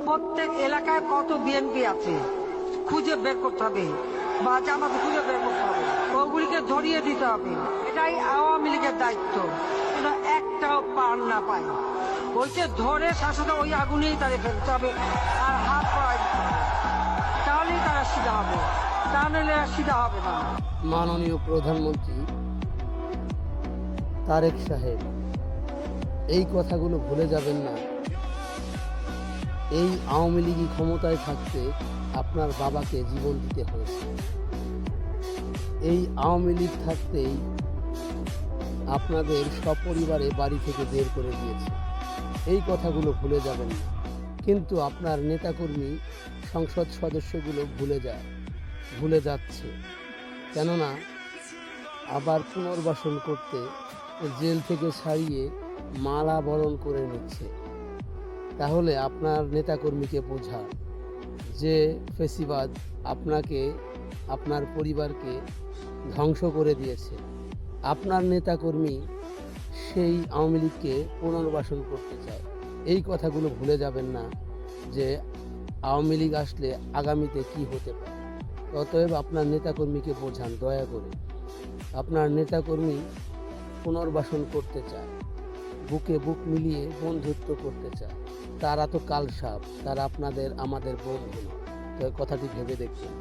প্রত্যেক এলাকায় কত বিএনপি আছে খুঁজে বের করতে হবে, বা জামাতে খুঁজে বের করতে হবে, ওগুলিকে ধরিয়ে দিতে হবে। এটাই আওয়ামী লীগের দায়িত্ব, যেন একটাও পার না পায়। ওইটা ধরে শাসনে ওই আগুনেই তাদের ফেলতে হবে আর হাত পড়াই দিতে হবে, তাহলেই তারা সিধা হবে, তা নাহলে সিধা হবে না। মাননীয় প্রধানমন্ত্রী তারেক সাহেব, এই কথাগুলো ভুলে যাবেন না। এই আওয়ামী লীগই ক্ষমতায় থাকতে আপনার বাবাকে জীবন দিতে হয়েছে। এই আওয়ামী লীগ থাকতেই আপনাদের সপরিবারে বাড়ি থেকে বের করে দিয়েছে। এই কথাগুলো ভুলে যাবেন না। কিন্তু আপনার নেতাকর্মী সংসদ সদস্যগুলো ভুলে যাচ্ছে, কেননা আবার পুনর্বাসন করতে জেল থেকে ছাড়িয়ে মালা বরণ করে নিচ্ছে। তাহলে আপনার নেতাকর্মীকে বোঝা যে ফেসিবাদ আপনাকে, আপনার পরিবারকে ধ্বংস করে দিয়েছে। আপনার নেতাকর্মী সেই আওয়ামী লীগকে পুনর্বাসন করতে চায়। এই কথাগুলো ভুলে যাবেন না যে আওয়ামী লীগ আসলে আগামীতে কি হতে পারে। অতএব আপনার নেতাকর্মীকে বোঝান দয়া করে। আপনার নেতাকর্মী পুনর্বাসন করতে চায়, বুকে বুক মিলিয়ে বন্ধুত্ব করতে চায়। তারা তো কালসাপ, তারা আমাদের বন্ধু নয়। তো কথাটি ভেবে দেখবেন।